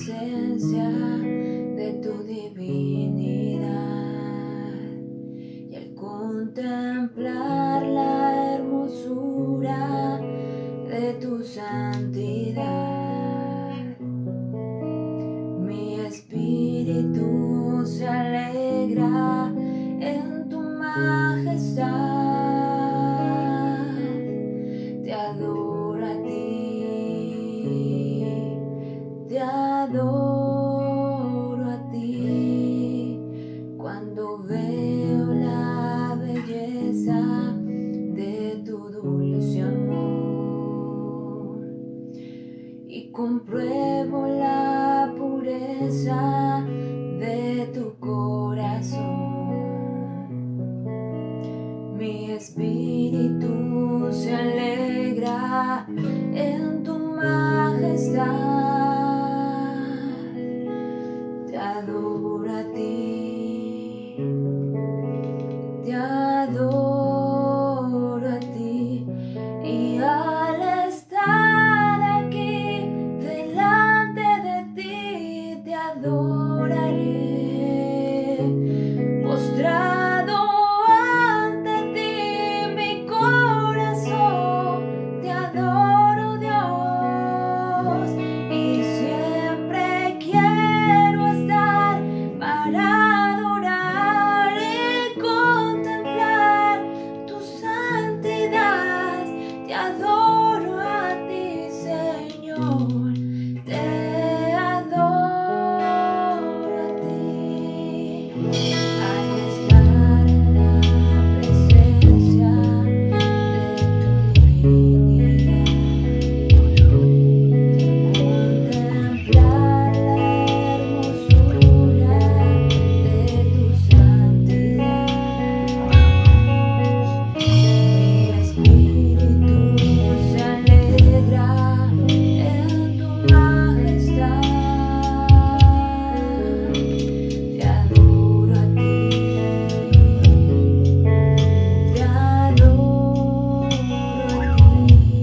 presencia de tu divinidad, y al contemplar la hermosura de tu santidad, mi espíritu se alegra en tu majestad. Te adoro a ti, te adoro a ti, cuando veo la belleza de tu dulce amor y compruebo la pureza de tu corazón. Mi espíritu se alegra en tu majestad. Te adoro a ti, te adoro a ti, y al estar aquí delante de ti te adoraré, postrado ante ti mi corazón te adoro, Dios, y siempre quiero estar para adorar y contemplar tu santidad. Te adoro a ti, Señor, te adoro a ti. Al estar en la presencia de tu divinidad, contemplar la hermosura de tu santidad, mi espíritu se alegra en tu majestad. Te adoro a ti, te adoro a ti.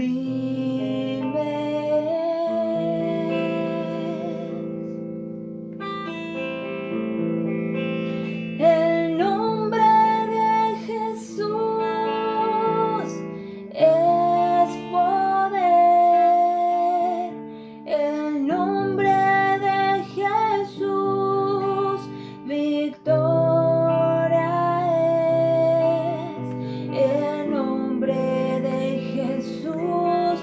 El nombre de Jesús es poder. El nombre de Jesús victoria es. El nombre de Jesús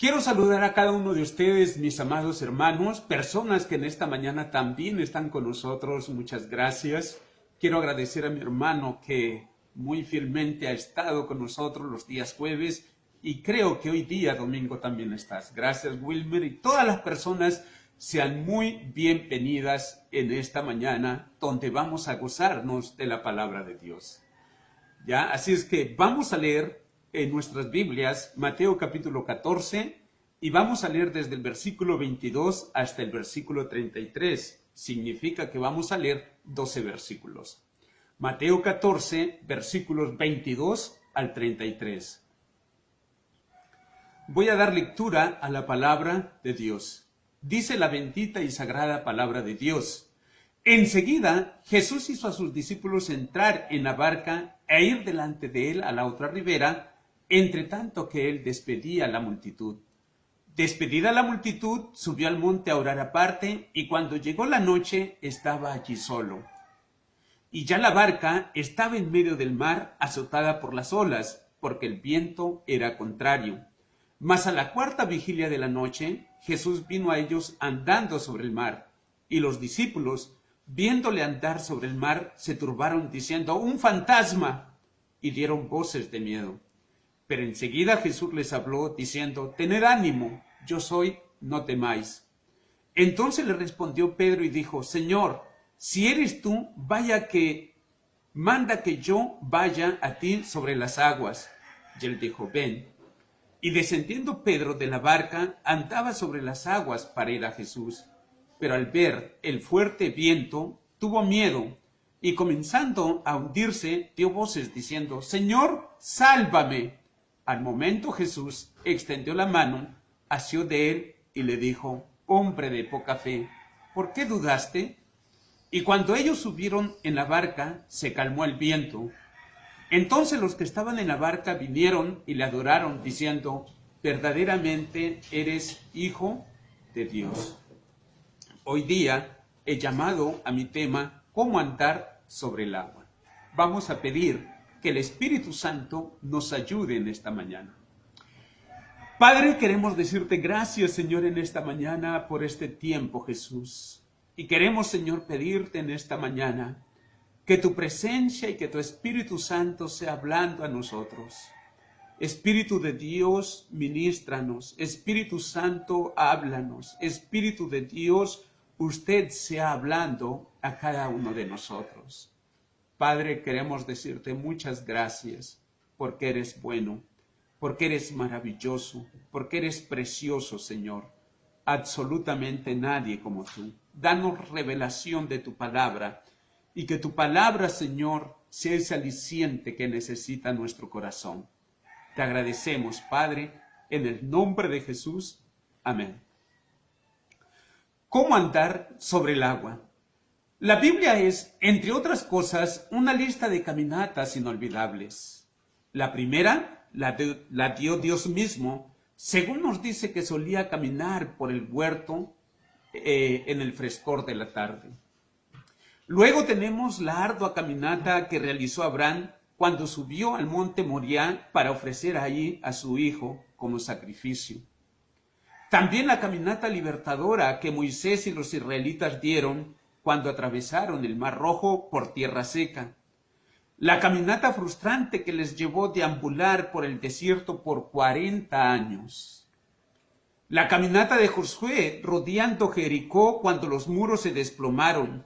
Quiero saludar a cada uno de ustedes, mis amados hermanos, personas que en esta mañana también están con nosotros. Muchas gracias. Quiero agradecer a mi hermano que muy fielmente ha estado con nosotros los días jueves y creo que hoy día domingo también estás. Gracias, Wilmer, y todas las personas sean muy bienvenidas en esta mañana donde vamos a gozarnos de la palabra de Dios. ¿Ya? Así es que vamos a leer en nuestras Biblias Mateo capítulo 14 y vamos a leer desde el versículo 22 hasta el versículo 33. Significa que vamos a leer 12 versículos. Mateo 14, versículos 22 al 33. Voy a dar lectura a la palabra de Dios. Dice la bendita y sagrada palabra de Dios. Enseguida, Jesús hizo a sus discípulos entrar en la barca e ir delante de él a la otra ribera, entre tanto que él despedía a la multitud. Despedida la multitud, subió al monte a orar aparte, y cuando llegó la noche, estaba allí solo. Y ya la barca estaba en medio del mar, azotada por las olas, porque el viento era contrario. Mas a la cuarta vigilia de la noche, Jesús vino a ellos andando sobre el mar, y los discípulos, viéndole andar sobre el mar, se turbaron diciendo, ¡un fantasma! Y dieron voces de miedo. Pero enseguida Jesús les habló diciendo, tened ánimo, yo soy, no temáis. Entonces le respondió Pedro y dijo, Señor, si eres tú, manda que yo vaya a ti sobre las aguas. Y él dijo, ven. Y descendiendo Pedro de la barca, andaba sobre las aguas para ir a Jesús. Pero al ver el fuerte viento, tuvo miedo, y comenzando a hundirse, dio voces diciendo, Señor, sálvame. Al momento Jesús extendió la mano, asió de él y le dijo, hombre de poca fe, ¿por qué dudaste? Y cuando ellos subieron en la barca, se calmó el viento. Entonces los que estaban en la barca vinieron y le adoraron, diciendo, verdaderamente eres Hijo de Dios. Hoy día he llamado a mi tema, ¿cómo andar sobre el agua? Vamos a pedir que el Espíritu Santo nos ayude en esta mañana. Padre, queremos decirte gracias, Señor, en esta mañana por este tiempo, Jesús. Y queremos, Señor, pedirte en esta mañana que tu presencia y que tu Espíritu Santo sea hablando a nosotros. Espíritu de Dios, ministranos. Espíritu Santo, háblanos. Espíritu de Dios, usted sea hablando a cada uno de nosotros. Padre, queremos decirte muchas gracias porque eres bueno, porque eres maravilloso, porque eres precioso, Señor. Absolutamente nadie como tú. Danos revelación de tu palabra y que tu palabra, Señor, sea ese aliciente que necesita nuestro corazón. Te agradecemos, Padre, en el nombre de Jesús. Amén. ¿Cómo andar sobre el agua? La Biblia es, entre otras cosas, una lista de caminatas inolvidables. La primera la dio Dios mismo, según nos dice que solía caminar por el huerto en el frescor de la tarde. Luego tenemos la ardua caminata que realizó Abraham cuando subió al monte Moriah para ofrecer allí a su hijo como sacrificio. También la caminata libertadora que Moisés y los israelitas dieron cuando atravesaron el Mar Rojo por tierra seca. La caminata frustrante que les llevó deambular por el desierto por 40 años. La caminata de Josué rodeando Jericó cuando los muros se desplomaron.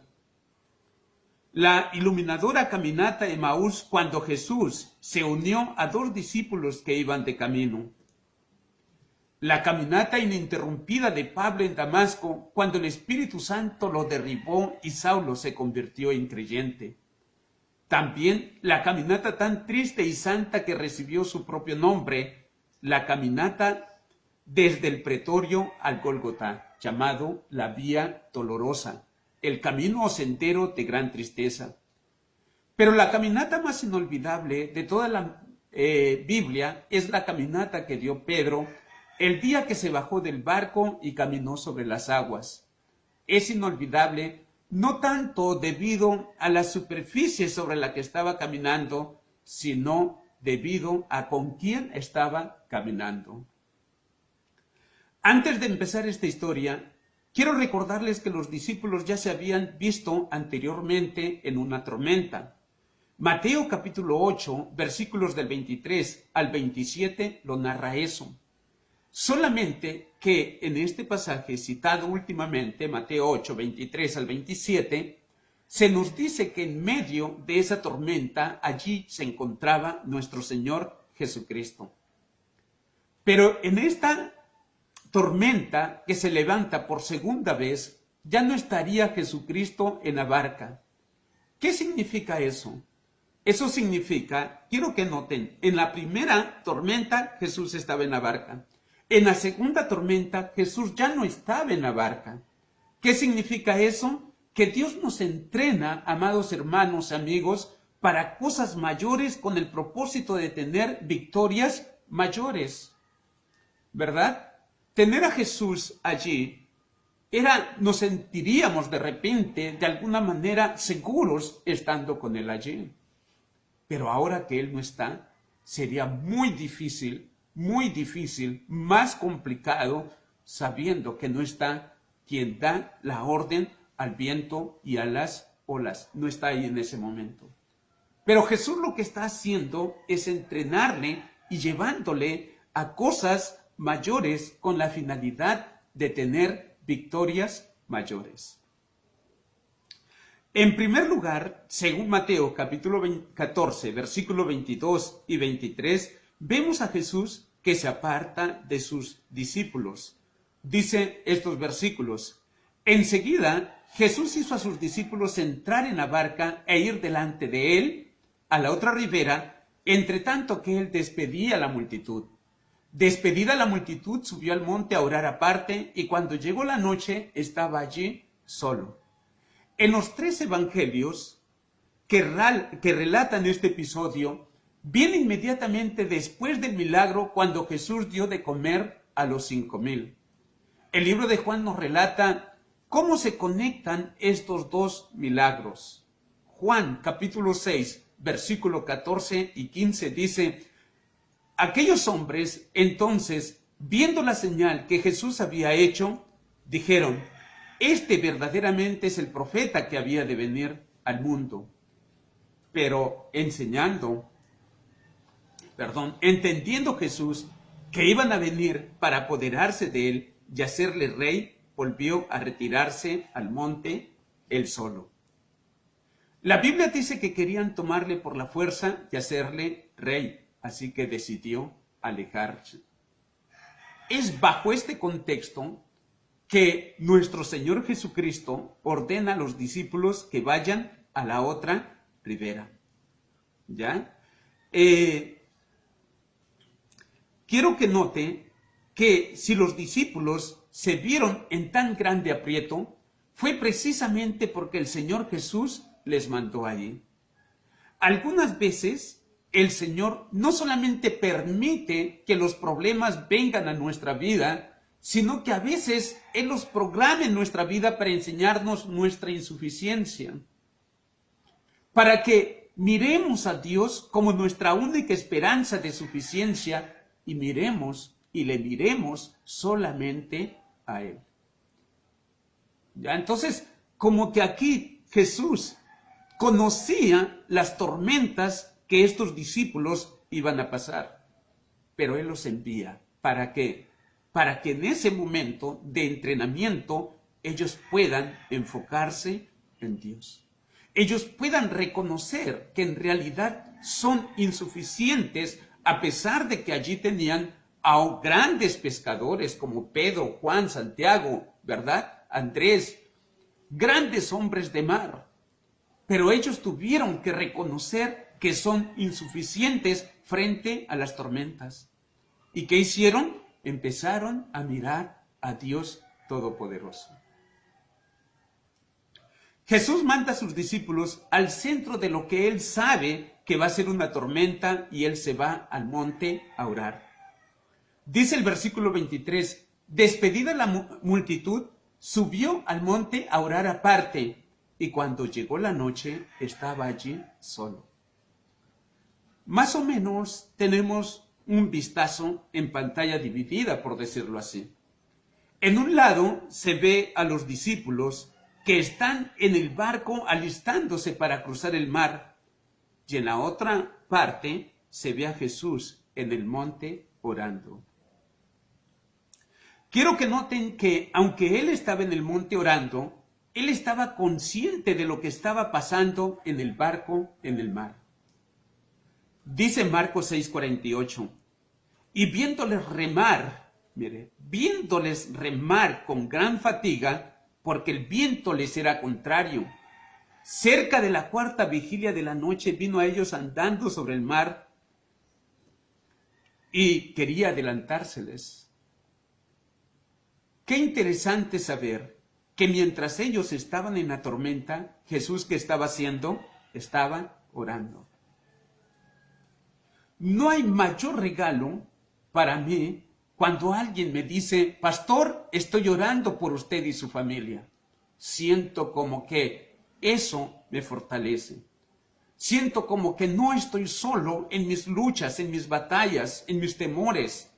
La iluminadora caminata de Emaús cuando Jesús se unió a 2 discípulos que iban de camino. La caminata ininterrumpida de Pablo en Damasco, cuando el Espíritu Santo lo derribó y Saulo se convirtió en creyente. También la caminata tan triste y santa que recibió su propio nombre, la caminata desde el pretorio al Gólgota, llamado la Vía Dolorosa, el camino o sendero de gran tristeza. Pero la caminata más inolvidable de toda la Biblia es la caminata que dio Pedro el día que se bajó del barco y caminó sobre las aguas. Es inolvidable no tanto debido a la superficie sobre la que estaba caminando, sino debido a con quién estaba caminando. Antes de empezar esta historia, quiero recordarles que los discípulos ya se habían visto anteriormente en una tormenta. Mateo capítulo 8, versículos del 23 al 27 lo narra eso. Solamente que en este pasaje citado últimamente, Mateo 8, 23 al 27, se nos dice que en medio de esa tormenta allí se encontraba nuestro Señor Jesucristo. Pero en esta tormenta que se levanta por segunda vez, ya no estaría Jesucristo en la barca. ¿Qué significa eso? Eso significa, quiero que noten, en la primera tormenta Jesús estaba en la barca. En la segunda tormenta Jesús ya no estaba en la barca. ¿Qué significa eso? Que Dios nos entrena, amados hermanos, amigos, para cosas mayores con el propósito de tener victorias mayores. ¿Verdad? Tener a Jesús allí nos sentiríamos de repente, de alguna manera, seguros estando con Él allí. Pero ahora que Él no está, sería muy difícil, más complicado, sabiendo que no está quien da la orden al viento y a las olas. No está ahí en ese momento. Pero Jesús lo que está haciendo es entrenarle y llevándole a cosas mayores con la finalidad de tener victorias mayores. En primer lugar, según Mateo capítulo 14, versículo 22 y 23, vemos a Jesús que se aparta de sus discípulos. Dice estos versículos: enseguida Jesús hizo a sus discípulos entrar en la barca e ir delante de él a la otra ribera, entre tanto que él despedía a la multitud. Despedida la multitud, subió al monte a orar aparte, y cuando llegó la noche estaba allí solo. En los 3 evangelios que relatan este episodio, viene inmediatamente después del milagro cuando Jesús dio de comer a los 5,000. El libro de Juan nos relata cómo se conectan estos dos milagros. Juan capítulo 6, versículo 14 y 15 dice: aquellos hombres entonces, viendo la señal que Jesús había hecho, dijeron: este verdaderamente es el profeta que había de venir al mundo. Pero entendiendo Jesús que iban a venir para apoderarse de él y hacerle rey, volvió a retirarse al monte él solo. La Biblia dice que querían tomarle por la fuerza y hacerle rey, así que decidió alejarse. Es bajo este contexto que nuestro Señor Jesucristo ordena a los discípulos que vayan a la otra ribera. ¿Ya? Quiero que note que si los discípulos se vieron en tan grande aprieto, fue precisamente porque el Señor Jesús les mandó allí. Algunas veces el Señor no solamente permite que los problemas vengan a nuestra vida, sino que a veces Él los programa en nuestra vida para enseñarnos nuestra insuficiencia, para que miremos a Dios como nuestra única esperanza de suficiencia y le miremos solamente a Él. ¿Ya? Entonces, como que aquí Jesús conocía las tormentas que estos discípulos iban a pasar, pero Él los envía. ¿Para qué? Para que en ese momento de entrenamiento ellos puedan enfocarse en Dios. Ellos puedan reconocer que en realidad son insuficientes, a pesar de que allí tenían a grandes pescadores como Pedro, Juan, Santiago, ¿verdad? Andrés, grandes hombres de mar. Pero ellos tuvieron que reconocer que son insuficientes frente a las tormentas. ¿Y qué hicieron? Empezaron a mirar a Dios Todopoderoso. Jesús manda a sus discípulos al centro de lo que Él sabe que va a ser una tormenta y Él se va al monte a orar. Dice el versículo 23, despedida la multitud, subió al monte a orar aparte, y cuando llegó la noche estaba allí solo. Más o menos tenemos un vistazo en pantalla dividida, por decirlo así. En un lado se ve a los discípulos que están en el barco alistándose para cruzar el mar, y en la otra parte se ve a Jesús en el monte orando. Quiero que noten que aunque él estaba en el monte orando, él estaba consciente de lo que estaba pasando en el barco en el mar. Dice Marcos 6:48, y viéndoles remar, mire, viéndoles remar con gran fatiga, porque el viento les era contrario, cerca de la cuarta vigilia de la noche vino a ellos andando sobre el mar y quería adelantárseles. Qué interesante saber que mientras ellos estaban en la tormenta, Jesús, ¿qué estaba haciendo? Estaba orando. No hay mayor regalo para mí cuando alguien me dice, pastor, estoy orando por usted y su familia. Siento como que eso me fortalece. Siento como que no estoy solo en mis luchas, en mis batallas, en mis temores.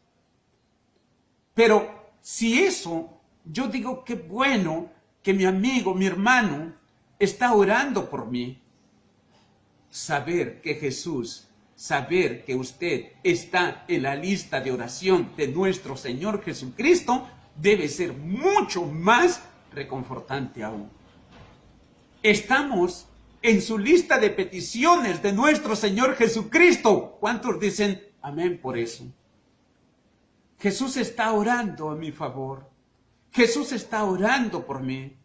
Pero si eso, yo digo qué bueno que mi amigo, mi hermano, está orando por mí. Saber que Jesús, saber que usted está en la lista de oración de nuestro Señor Jesucristo, debe ser mucho más reconfortante aún. Estamos en su lista de peticiones de nuestro Señor Jesucristo. ¿Cuántos dicen amén por eso? Jesús está orando a mi favor. Jesús está orando por mí.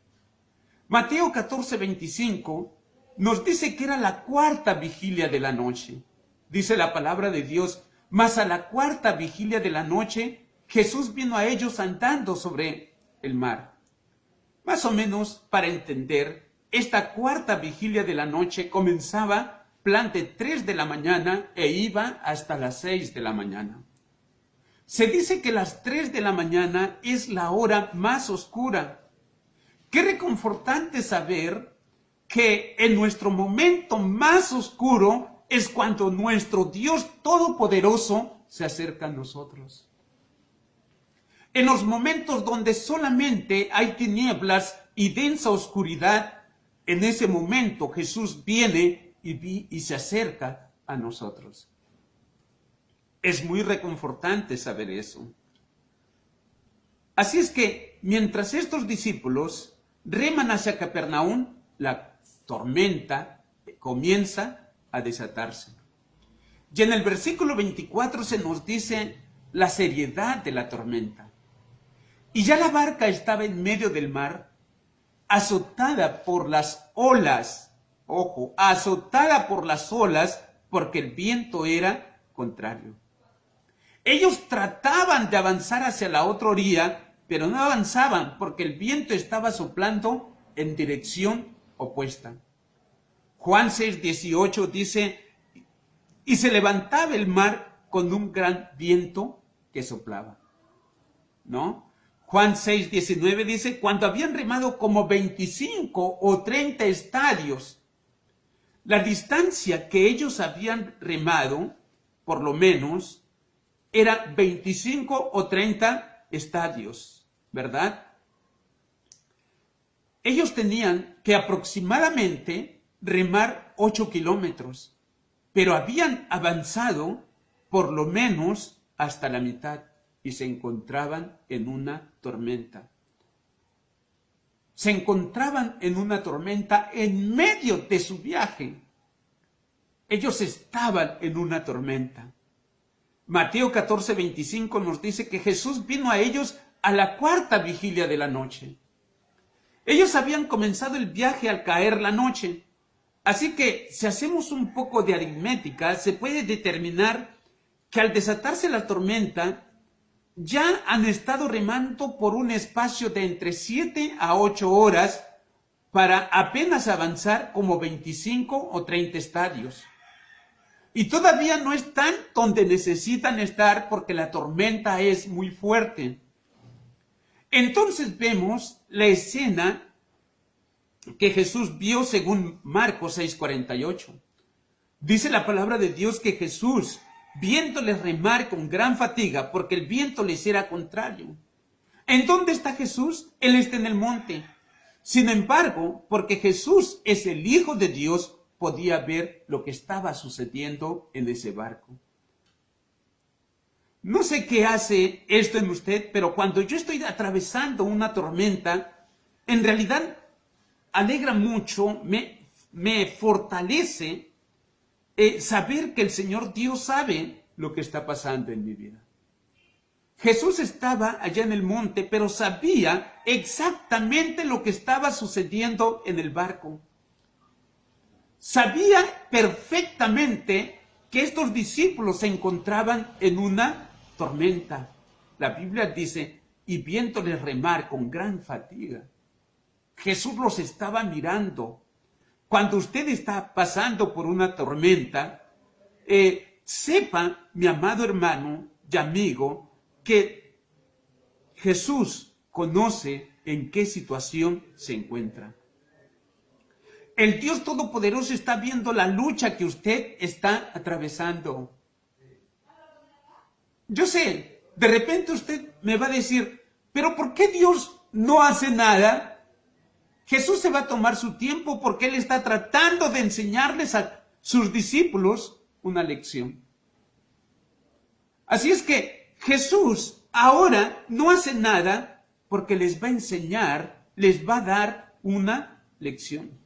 Mateo 14:25 nos dice que era la cuarta vigilia de la noche. Dice la palabra de Dios, mas a la cuarta vigilia de la noche, Jesús vino a ellos andando sobre el mar. Más o menos para entender, esta cuarta vigilia de la noche comenzaba plan de 3 de la mañana e iba hasta las 6 de la mañana. Se dice que las 3 de la mañana es la hora más oscura. Qué reconfortante saber que en nuestro momento más oscuro es cuando nuestro Dios Todopoderoso se acerca a nosotros. En los momentos donde solamente hay tinieblas y densa oscuridad, en ese momento Jesús viene y se acerca a nosotros. Es muy reconfortante saber eso. Así es que, mientras estos discípulos reman hacia Capernaum, la tormenta comienza a desatarse. Y en el versículo 24 se nos dice la seriedad de la tormenta. Y ya la barca estaba en medio del mar, azotada por las olas. Ojo, azotada por las olas, porque el viento era contrario. Ellos trataban de avanzar hacia la otra orilla, pero no avanzaban porque el viento estaba soplando en dirección opuesta. Juan 6:18 dice, y se levantaba el mar con un gran viento que soplaba. ¿No? Juan 6:19 dice, cuando habían remado como 25 o 30 estadios, la distancia que ellos habían remado, por lo menos, era 25 o 30 estadios, ¿verdad? Ellos tenían que aproximadamente remar 8 kilómetros, pero habían avanzado por lo menos hasta la mitad y se encontraban en una tormenta. Se encontraban en una tormenta en medio de su viaje. Ellos estaban en una tormenta. Mateo 14:25 nos dice que Jesús vino a ellos a la cuarta vigilia de la noche. Ellos habían comenzado el viaje al caer la noche. Así que si hacemos un poco de aritmética, se puede determinar que al desatarse la tormenta, ya han estado remando por un espacio de entre 7 a 8 horas para apenas avanzar como 25 o 30 estadios. Y todavía no están donde necesitan estar porque la tormenta es muy fuerte. Entonces vemos la escena que Jesús vio según Marcos 6:48. Dice la palabra de Dios que Jesús, viéndoles remar con gran fatiga, porque el viento les era contrario, ¿En dónde está Jesús? Él está en el monte. Sin embargo, porque Jesús es el Hijo de Dios, podía ver lo que estaba sucediendo en ese barco. No sé qué hace esto en usted, pero cuando yo estoy atravesando una tormenta, en realidad alegra mucho, me fortalece saber que el Señor Dios sabe lo que está pasando en mi vida. Jesús estaba allá en el monte, pero sabía exactamente lo que estaba sucediendo en el barco. Sabía perfectamente que estos discípulos se encontraban en una tormenta. La Biblia dice, y viéndoles remar con gran fatiga. Jesús los estaba mirando. Cuando usted está pasando por una tormenta, sepa, mi amado hermano y amigo, que Jesús conoce en qué situación se encuentra. El Dios Todopoderoso está viendo la lucha que usted está atravesando. Yo sé, de repente usted me va a decir, pero ¿por qué Dios no hace nada? Jesús se va a tomar su tiempo porque Él está tratando de enseñarles a sus discípulos una lección. Así es que Jesús ahora no hace nada porque les va a enseñar, les va a dar una lección.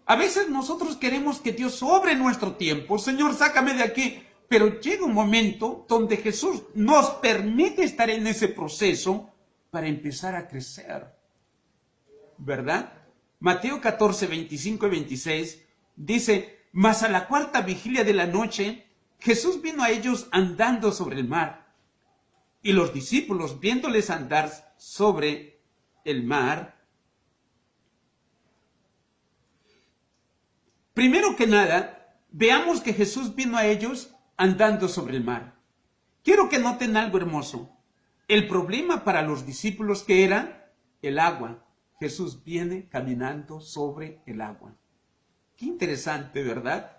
A veces nosotros queremos que Dios sobre nuestro tiempo. Señor, sácame de aquí. Pero llega un momento donde Jesús nos permite estar en ese proceso para empezar a crecer. ¿Verdad? Mateo 14, 25 y 26 dice, mas a la cuarta vigilia de la noche, Jesús vino a ellos andando sobre el mar. Y los discípulos, viéndoles andar sobre el mar, primero que nada, veamos que Jesús vino a ellos andando sobre el mar. Quiero que noten algo hermoso. El problema para los discípulos que era el agua. Jesús viene caminando sobre el agua. Qué interesante, ¿verdad?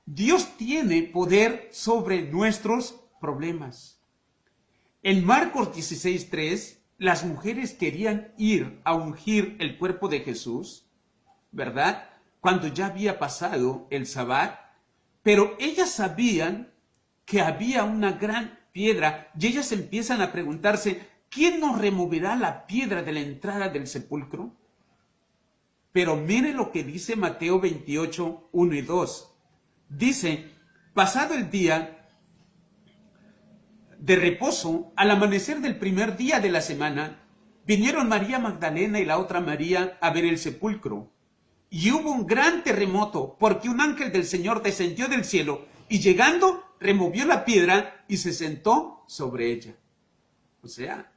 Dios tiene poder sobre nuestros problemas. En Marcos 16:3, las mujeres querían ir a ungir el cuerpo de Jesús, ¿verdad? Cuando ya había pasado el Sabbat, pero ellas sabían que había una gran piedra y ellas empiezan a preguntarse, ¿quién nos removerá la piedra de la entrada del sepulcro? Pero mire lo que dice Mateo 28, 1 y 2. Dice, pasado el día de reposo, al amanecer del primer día de la semana, vinieron María Magdalena y la otra María a ver el sepulcro. Y hubo un gran terremoto, porque un ángel del Señor descendió del cielo y llegando, removió la piedra y se sentó sobre ella. O sea,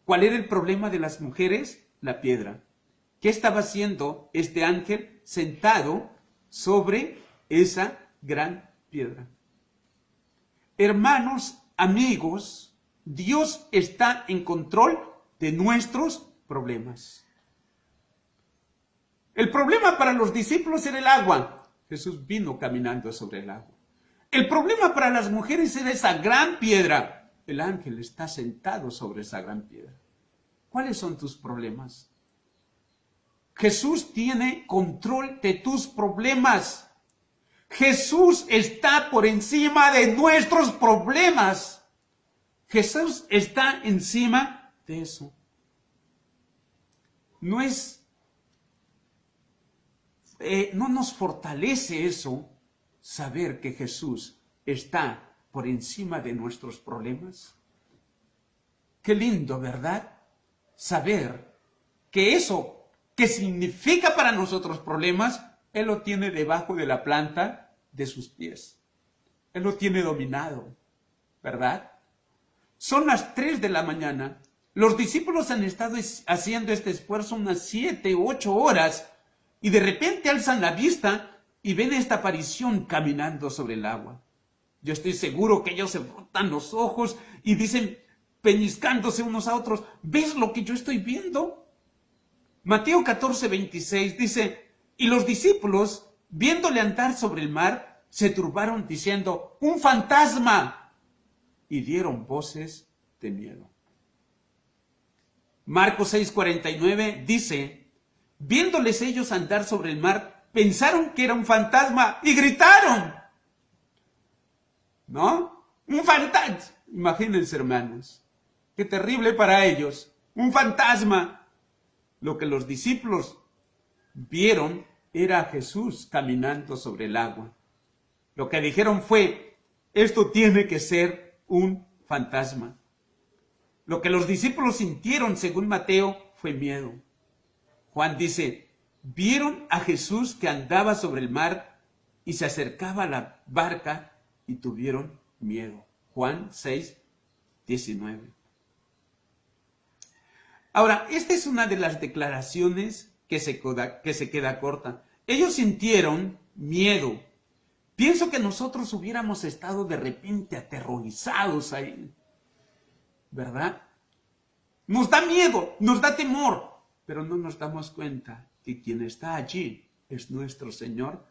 ¿cuál era el problema de las mujeres? La piedra. ¿Qué estaba haciendo este ángel sentado sobre esa gran piedra? Hermanos, amigos, Dios está en control de nuestros problemas. El problema para los discípulos era el agua. Jesús vino caminando sobre el agua. El problema para las mujeres era esa gran piedra. El ángel está sentado sobre esa gran piedra. ¿Cuáles son tus problemas? Jesús tiene control de tus problemas. Jesús está por encima de nuestros problemas. Jesús está encima de eso. No nos fortalece eso, saber que Jesús está por encima de nuestros problemas. Qué lindo, ¿verdad? Saber que eso que significa para nosotros problemas, Él lo tiene debajo de la planta de sus pies. Él lo tiene dominado, ¿verdad? Son las 3 de la mañana. Los discípulos han estado haciendo este esfuerzo unas 7 u 8 horas y de repente alzan la vista y ven esta aparición caminando sobre el agua. Yo estoy seguro que ellos se frotan los ojos y dicen, peñiscándose unos a otros, ¿ves lo que yo estoy viendo? Mateo 14, 26 dice, y los discípulos, viéndole andar sobre el mar, se turbaron diciendo, ¡un fantasma! Y dieron voces de miedo. Marcos 6:49 dice, viéndoles ellos andar sobre el mar, pensaron que era un fantasma y gritaron. ¿No? Un fantasma. Imagínense, hermanos, qué terrible para ellos. Un fantasma. Lo que los discípulos vieron era a Jesús caminando sobre el agua. Lo que dijeron fue, esto tiene que ser un fantasma. Lo que los discípulos sintieron, según Mateo, fue miedo. Juan dice, vieron a Jesús que andaba sobre el mar y se acercaba a la barca y tuvieron miedo. Juan 6:19. Ahora, esta es una de las declaraciones que se queda corta. Ellos sintieron miedo. Pienso que nosotros hubiéramos estado de repente aterrorizados ahí, ¿verdad? Nos da miedo, nos da temor, pero no nos damos cuenta que quien está allí es nuestro Señor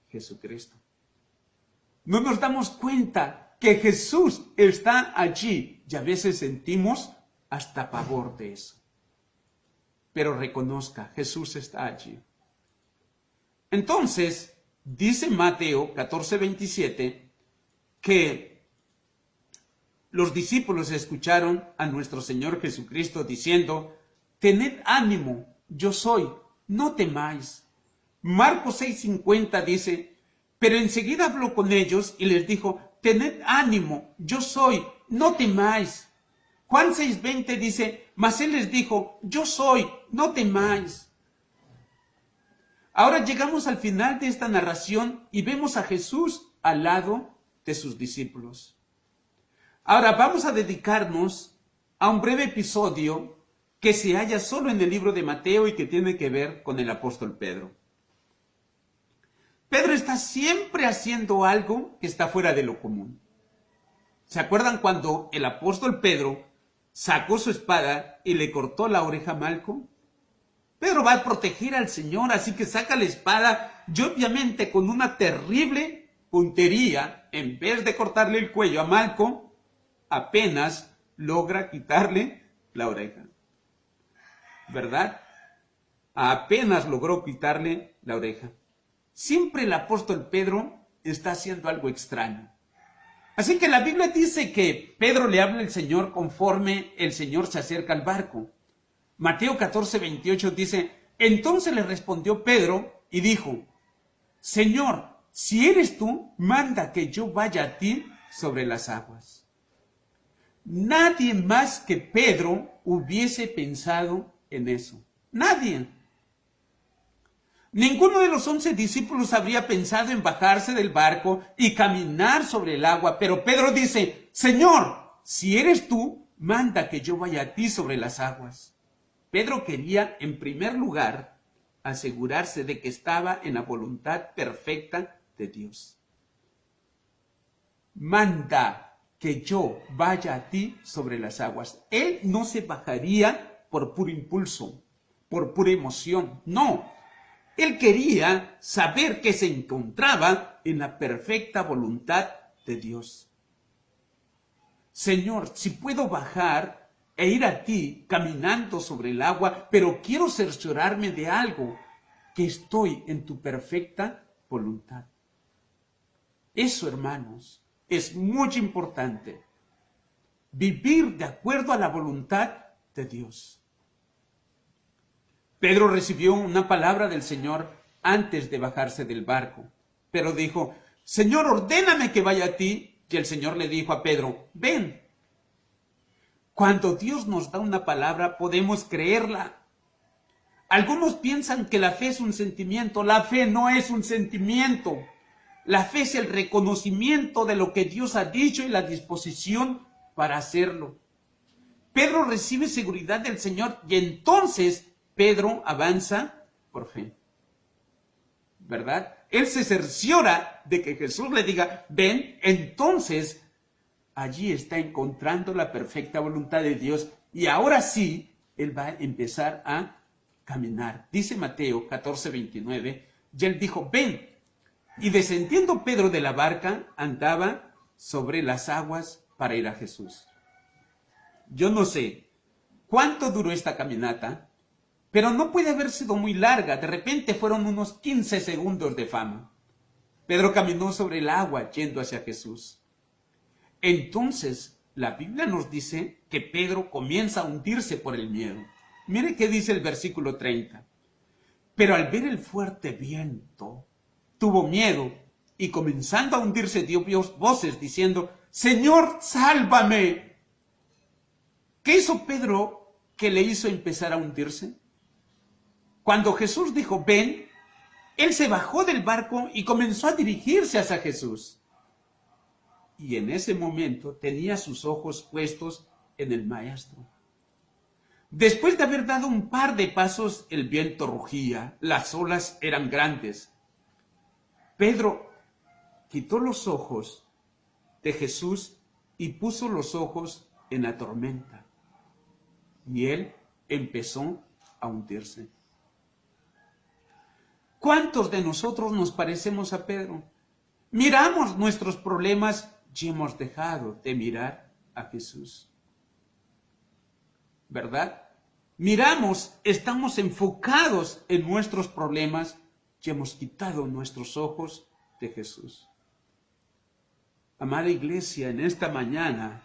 Jesucristo. No nos damos cuenta que Jesús está allí y a veces sentimos hasta pavor de eso. Pero reconozca, Jesús está allí. Entonces, dice Mateo 14:27 que los discípulos escucharon a nuestro Señor Jesucristo diciendo, tened ánimo, yo soy, no temáis. Marcos 6:50 dice, pero enseguida habló con ellos y les dijo, tened ánimo, yo soy, no temáis. Juan 6:20 dice, mas él les dijo, yo soy, no temáis. Ahora llegamos al final de esta narración y vemos a Jesús al lado de sus discípulos. Ahora vamos a dedicarnos a un breve episodio que se halla solo en el libro de Mateo y que tiene que ver con el apóstol Pedro. Pedro está siempre haciendo algo que está fuera de lo común. ¿Se acuerdan cuando el apóstol Pedro sacó su espada y le cortó la oreja a Malco? Pedro va a proteger al Señor, así que saca la espada y obviamente con una terrible puntería, en vez de cortarle el cuello a Malco, apenas logra quitarle la oreja. ¿Verdad? Apenas logró quitarle la oreja. Siempre el apóstol Pedro está haciendo algo extraño. Así que la Biblia dice que Pedro le habla al Señor conforme el Señor se acerca al barco. Mateo 14:28 dice, entonces le respondió Pedro y dijo, Señor, si eres tú, manda que yo vaya a ti sobre las aguas. Nadie más que Pedro hubiese pensado en eso. Nadie. Ninguno de los 11 discípulos habría pensado en bajarse del barco y caminar sobre el agua, pero Pedro dice, Señor, si eres tú, manda que yo vaya a ti sobre las aguas. Pedro quería, en primer lugar, asegurarse de que estaba en la voluntad perfecta de Dios. Manda que yo vaya a ti sobre las aguas. Él no se bajaría por puro impulso, por pura emoción, no. Él quería saber que se encontraba en la perfecta voluntad de Dios. Señor, si puedo bajar e ir a ti caminando sobre el agua, pero quiero cerciorarme de algo, que estoy en tu perfecta voluntad. Eso, hermanos, es muy importante. Vivir de acuerdo a la voluntad de Dios. Pedro recibió una palabra del Señor antes de bajarse del barco, pero dijo, Señor, ordéname que vaya a ti. Y el Señor le dijo a Pedro, ven. Cuando Dios nos da una palabra, podemos creerla. Algunos piensan que la fe es un sentimiento. La fe no es un sentimiento. La fe es el reconocimiento de lo que Dios ha dicho y la disposición para hacerlo. Pedro recibe seguridad del Señor y entonces Pedro avanza por fe, ¿verdad? Él se cerciora de que Jesús le diga, ven, entonces allí está encontrando la perfecta voluntad de Dios y ahora sí, él va a empezar a caminar. Dice Mateo 14:29, y él dijo, ven, y descendiendo Pedro de la barca, andaba sobre las aguas para ir a Jesús. Yo no sé cuánto duró esta caminata, pero no puede haber sido muy larga. De repente fueron unos 15 segundos de fama. Pedro caminó sobre el agua yendo hacia Jesús. Entonces, la Biblia nos dice que Pedro comienza a hundirse por el miedo. Mire qué dice el versículo 30. Pero al ver el fuerte viento, tuvo miedo y comenzando a hundirse dio voces diciendo, Señor, sálvame. ¿Qué hizo Pedro que le hizo empezar a hundirse? Cuando Jesús dijo, ven, él se bajó del barco y comenzó a dirigirse hacia Jesús. Y en ese momento tenía sus ojos puestos en el Maestro. Después de haber dado un par de pasos, el viento rugía, las olas eran grandes. Pedro quitó los ojos de Jesús y puso los ojos en la tormenta. Y él empezó a hundirse. ¿Cuántos de nosotros nos parecemos a Pedro? Miramos nuestros problemas y hemos dejado de mirar a Jesús. ¿Verdad? Miramos, estamos enfocados en nuestros problemas y hemos quitado nuestros ojos de Jesús. Amada iglesia, en esta mañana,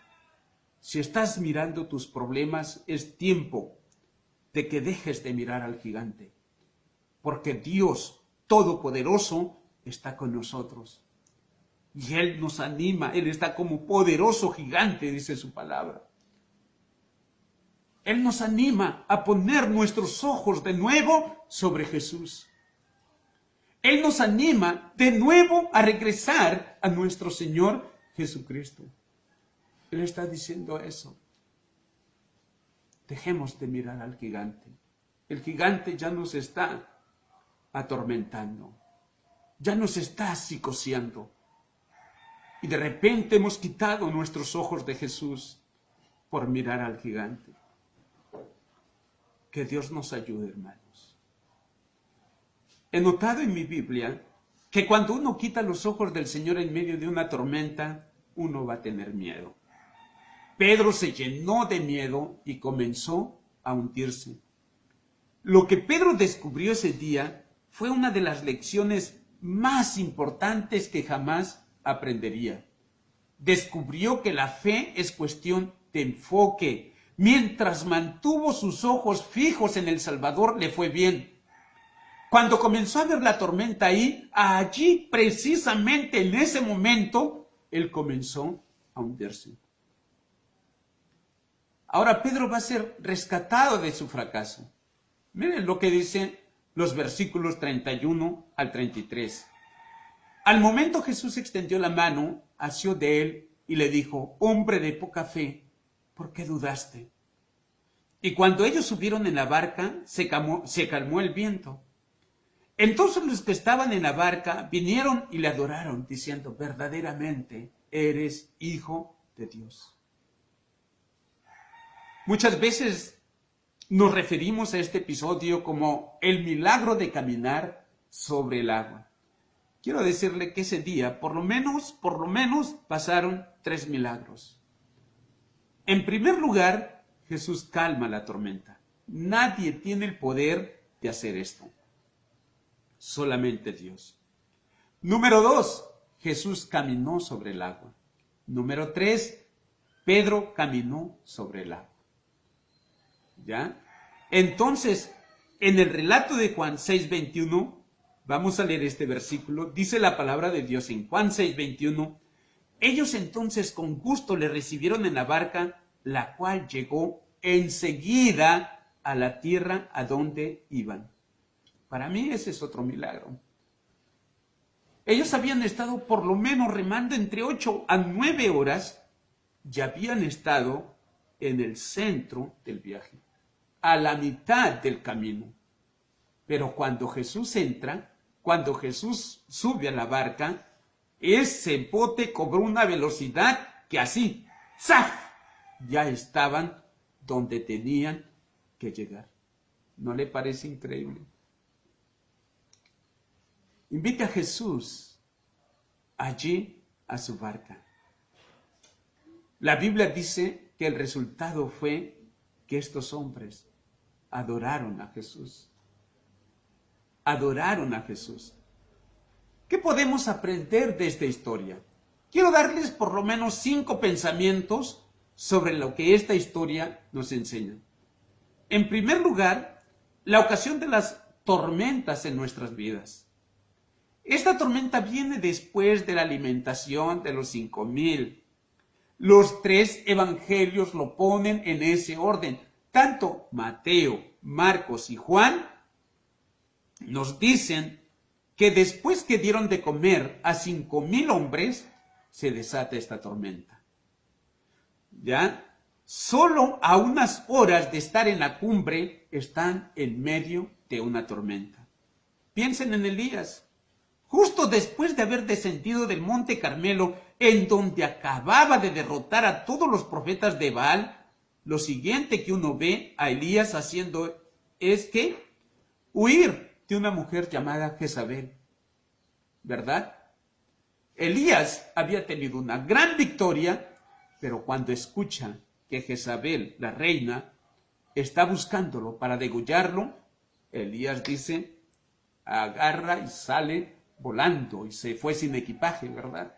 si estás mirando tus problemas, es tiempo de que dejes de mirar al gigante, porque Dios Todopoderoso está con nosotros. Y Él nos anima, Él está como poderoso gigante, dice su palabra. Él nos anima a poner nuestros ojos de nuevo sobre Jesús. Él nos anima de nuevo a regresar a nuestro Señor Jesucristo. Él está diciendo eso. Dejemos de mirar al gigante. El gigante ya nos está atormentando. Ya nos está psicoseando. Y de repente hemos quitado nuestros ojos de Jesús por mirar al gigante. Que Dios nos ayude, hermanos. He notado en mi Biblia que cuando uno quita los ojos del Señor en medio de una tormenta, uno va a tener miedo. Pedro se llenó de miedo y comenzó a hundirse. Lo que Pedro descubrió ese día fue una de las lecciones más importantes que jamás aprendería. Descubrió que la fe es cuestión de enfoque. Mientras mantuvo sus ojos fijos en el Salvador, le fue bien. Cuando comenzó a ver la tormenta ahí, allí precisamente en ese momento, él comenzó a hundirse. Ahora Pedro va a ser rescatado de su fracaso. Miren lo que dicen los versículos 31 al 33. Al momento Jesús extendió la mano, asió de él y le dijo, hombre de poca fe, ¿por qué dudaste? Y cuando ellos subieron en la barca, se calmó el viento. Entonces los que estaban en la barca vinieron y le adoraron, diciendo, verdaderamente eres Hijo de Dios. Muchas veces nos referimos a este episodio como el milagro de caminar sobre el agua. Quiero decirle que ese día, por lo menos, pasaron 3 milagros. En primer lugar, Jesús calma la tormenta. Nadie tiene el poder de hacer esto. Solamente Dios. Número 2, Jesús caminó sobre el agua. Número 3, Pedro caminó sobre el agua. ¿Ya? Entonces, en el relato de Juan 6:21, vamos a leer este versículo, dice la palabra de Dios en Juan 6:21, ellos entonces con gusto le recibieron en la barca, la cual llegó enseguida a la tierra a donde iban. Para mí ese es otro milagro. Ellos habían estado por lo menos remando entre 8 a 9 horas y habían estado en el centro del viaje, a la mitad del camino. Pero cuando Jesús entra, cuando Jesús sube a la barca, ese bote cobró una velocidad que así, ¡zaf!, ya estaban donde tenían que llegar. ¿No le parece increíble? Invite a Jesús allí a su barca. La Biblia dice que el resultado fue que estos hombres adoraron a Jesús. Adoraron a Jesús. ¿Qué podemos aprender de esta historia? Quiero darles por lo menos 5 pensamientos sobre lo que esta historia nos enseña. En primer lugar, la ocasión de las tormentas en nuestras vidas. Esta tormenta viene después de la alimentación de los 5,000. Los 3 evangelios lo ponen en ese orden. Tanto Mateo, Marcos y Juan nos dicen que después que dieron de comer a 5,000 hombres, se desata esta tormenta. ¿Ya? Solo a unas horas de estar en la cumbre están en medio de una tormenta. Piensen en Elías. Justo después de haber descendido del monte Carmelo, en donde acababa de derrotar a todos los profetas de Baal, lo siguiente que uno ve a Elías haciendo es que huir de una mujer llamada Jezabel, ¿verdad? Elías había tenido una gran victoria, pero cuando escucha que Jezabel, la reina, está buscándolo para degollarlo, Elías dice, agarra y sale volando y se fue sin equipaje, ¿verdad?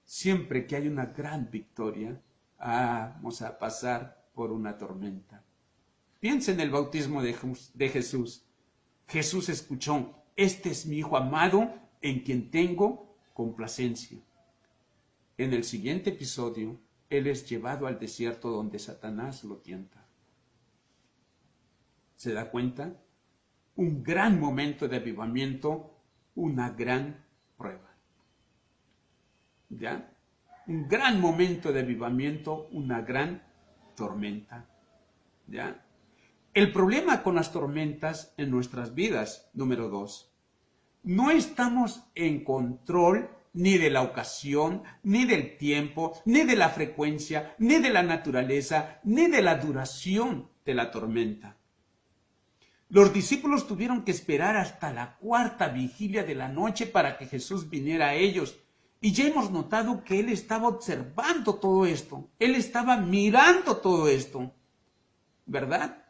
Siempre que hay una gran victoria, vamos a pasar por una tormenta. Piensa en el bautismo de Jesús. Jesús escuchó, este es mi Hijo amado en quien tengo complacencia. En el siguiente episodio, Él es llevado al desierto donde Satanás lo tienta. ¿Se da cuenta? Un gran momento de avivamiento, una gran prueba. ¿Ya? Un gran momento de avivamiento, una gran tormenta. ¿Ya? El problema con las tormentas en nuestras vidas, número 2, no estamos en control ni de la ocasión, ni del tiempo, ni de la frecuencia, ni de la naturaleza, ni de la duración de la tormenta. Los discípulos tuvieron que esperar hasta la 4ª vigilia de la noche para que Jesús viniera a ellos. Y ya hemos notado que Él estaba observando todo esto. Él estaba mirando todo esto. ¿Verdad?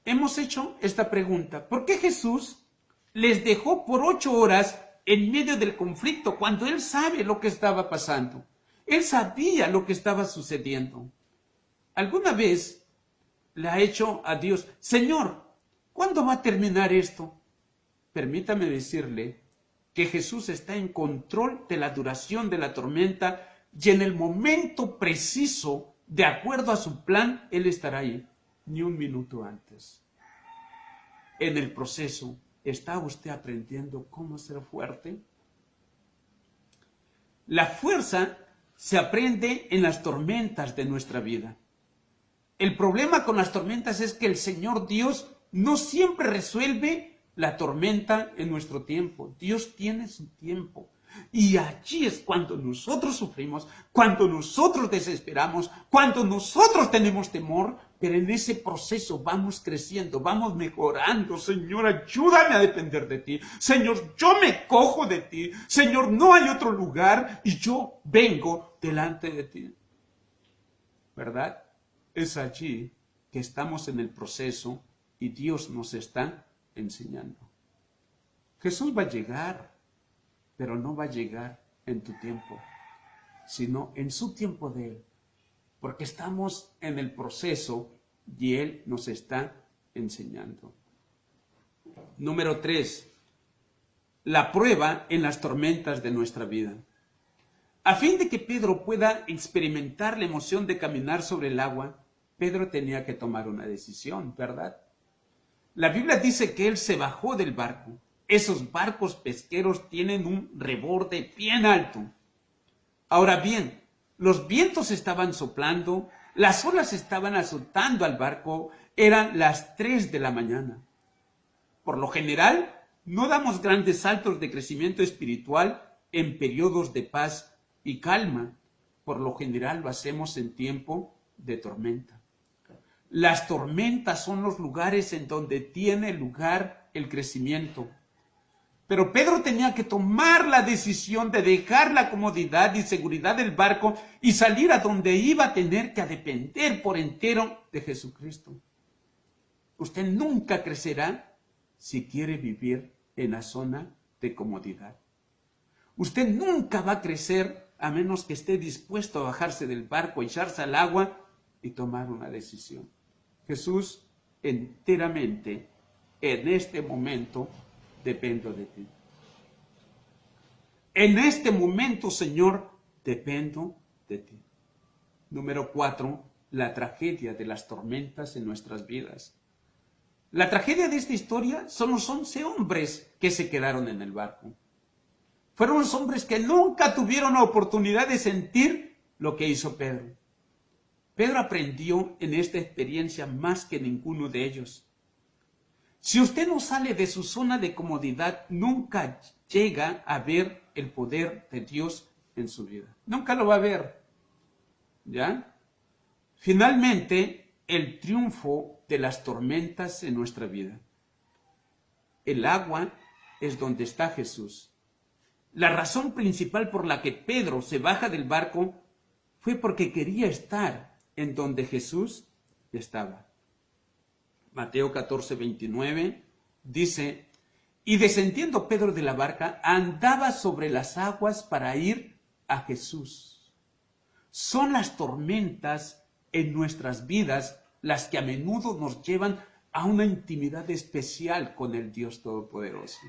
Hemos hecho esta pregunta. ¿Por qué Jesús les dejó por 8 horas en medio del conflicto cuando Él sabe lo que estaba pasando? Él sabía lo que estaba sucediendo. ¿Alguna vez le ha hecho a Dios, Señor, ¿cuándo va a terminar esto? Permítame decirle que Jesús está en control de la duración de la tormenta y en el momento preciso, de acuerdo a su plan, Él estará ahí, ni un minuto antes. En el proceso, ¿está usted aprendiendo cómo ser fuerte? La fuerza se aprende en las tormentas de nuestra vida. El problema con las tormentas es que el Señor Dios no siempre resuelve la tormenta en nuestro tiempo. Dios tiene su tiempo. Y allí es cuando nosotros sufrimos, cuando nosotros desesperamos, cuando nosotros tenemos temor, pero en ese proceso vamos creciendo, vamos mejorando. Señor, ayúdame a depender de ti. Señor, yo me cojo de ti. Señor, no hay otro lugar y yo vengo delante de ti. ¿Verdad? Es allí que estamos en el proceso y Dios nos está enseñando. Jesús va a llegar, pero no va a llegar en tu tiempo, sino en su tiempo de Él, porque estamos en el proceso y Él nos está enseñando. Número 3, la prueba en las tormentas de nuestra vida. A fin de que Pedro pueda experimentar la emoción de caminar sobre el agua, Pedro tenía que tomar una decisión, ¿verdad? La Biblia dice que él se bajó del barco. Esos barcos pesqueros tienen un reborde bien alto. Ahora bien, los vientos estaban soplando, las olas estaban azotando al barco, eran las 3 de la mañana. Por lo general, no damos grandes saltos de crecimiento espiritual en periodos de paz y calma. Por lo general lo hacemos en tiempo de tormenta. Las tormentas son los lugares en donde tiene lugar el crecimiento. Pero Pedro tenía que tomar la decisión de dejar la comodidad y seguridad del barco y salir a donde iba a tener que depender por entero de Jesucristo. Usted nunca crecerá si quiere vivir en la zona de comodidad. Usted nunca va a crecer a menos que esté dispuesto a bajarse del barco, echarse al agua y tomar una decisión. Jesús, enteramente, en este momento, dependo de ti. En este momento, Señor, dependo de ti. Número 4, la tragedia de las tormentas en nuestras vidas. La tragedia de esta historia son los 11 hombres que se quedaron en el barco. Fueron los hombres que nunca tuvieron la oportunidad de sentir lo que hizo Pedro. Pedro aprendió en esta experiencia más que ninguno de ellos. Si usted no sale de su zona de comodidad, nunca llega a ver el poder de Dios en su vida. Nunca lo va a ver. ¿Ya? Finalmente, el triunfo de las tormentas en nuestra vida. El agua es donde está Jesús. La razón principal por la que Pedro se baja del barco fue porque quería estar en donde Jesús estaba. Mateo 14:29 dice, y descendiendo Pedro de la barca, andaba sobre las aguas para ir a Jesús. Son las tormentas en nuestras vidas las que a menudo nos llevan a una intimidad especial con el Dios Todopoderoso.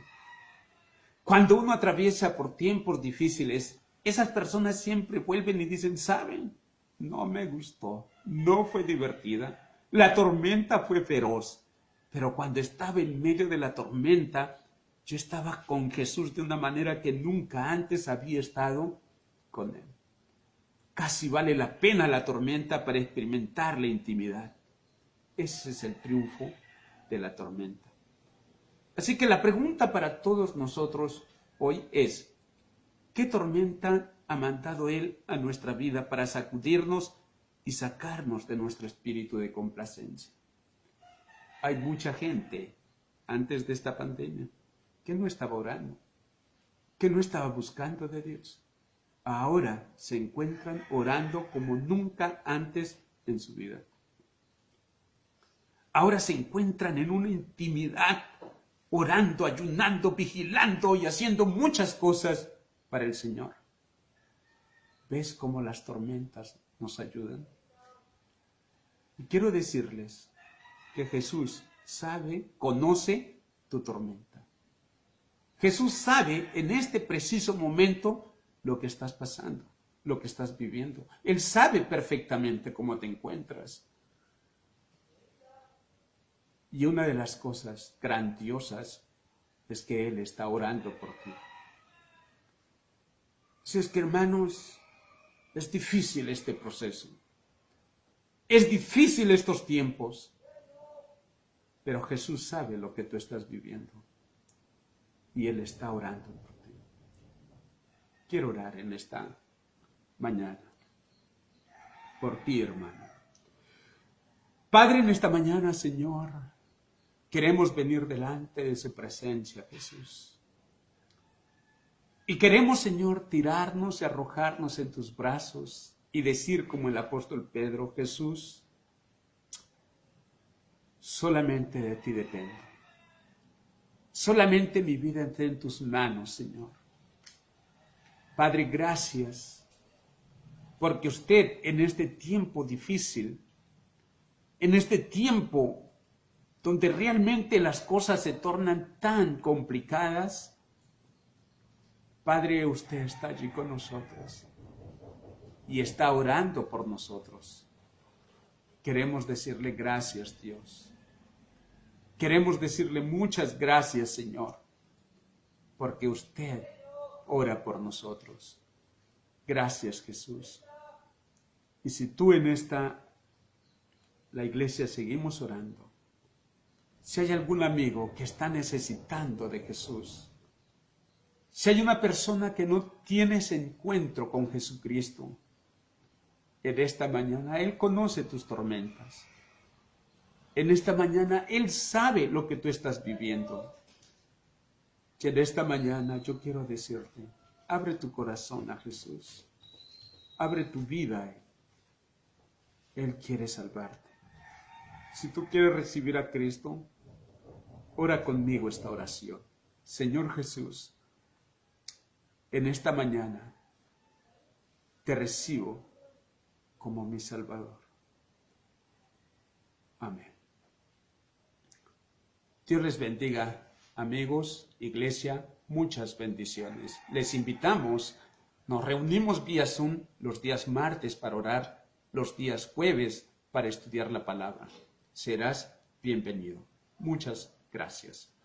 Cuando uno atraviesa por tiempos difíciles, esas personas siempre vuelven y dicen, ¿saben? No me gustó, no fue divertida, la tormenta fue feroz, pero cuando estaba en medio de la tormenta, yo estaba con Jesús de una manera que nunca antes había estado con Él. Casi vale la pena la tormenta para experimentar la intimidad. Ese es el triunfo de la tormenta. Así que la pregunta para todos nosotros hoy es, ¿qué tormenta ha mandado Él a nuestra vida para sacudirnos y sacarnos de nuestro espíritu de complacencia? Hay mucha gente antes de esta pandemia que no estaba orando, que no estaba buscando de Dios. Ahora se encuentran orando como nunca antes en su vida. Ahora se encuentran en una intimidad, orando, ayunando, vigilando y haciendo muchas cosas para el Señor. ¿Ves cómo las tormentas nos ayudan? Y quiero decirles que Jesús sabe, conoce tu tormenta. Jesús sabe en este preciso momento lo que estás pasando, lo que estás viviendo. Él sabe perfectamente cómo te encuentras. Y una de las cosas grandiosas es que Él está orando por ti. Si es que, hermanos, es difícil este proceso. Es difícil estos tiempos. Pero Jesús sabe lo que tú estás viviendo. Y Él está orando por ti. Quiero orar en esta mañana por ti, hermano. Padre, en esta mañana, Señor, queremos venir delante de su presencia, Jesús. Y queremos, Señor, tirarnos y arrojarnos en tus brazos y decir como el apóstol Pedro, Jesús, solamente de ti dependo. Solamente mi vida está en tus manos, Señor. Padre, gracias, porque usted en este tiempo difícil, en este tiempo donde realmente las cosas se tornan tan complicadas, Padre, usted está allí con nosotros y está orando por nosotros. Queremos decirle gracias, Dios. Queremos decirle muchas gracias, Señor, porque usted ora por nosotros. Gracias, Jesús. Y si tú en la iglesia seguimos orando, si hay algún amigo que está necesitando de Jesús, si hay una persona que no tiene ese encuentro con Jesucristo, en esta mañana Él conoce tus tormentas. En esta mañana Él sabe lo que tú estás viviendo. que en esta mañana yo quiero decirte, abre tu corazón a Jesús, abre tu vida a Él. Él quiere salvarte. Si tú quieres recibir a Cristo, ora conmigo esta oración. Señor Jesús, en esta mañana te recibo como mi Salvador. Amén. Dios les bendiga, amigos, iglesia, muchas bendiciones. Les invitamos, nos reunimos vía Zoom los días martes para orar, los días jueves para estudiar la palabra. Serás bienvenido. Muchas gracias.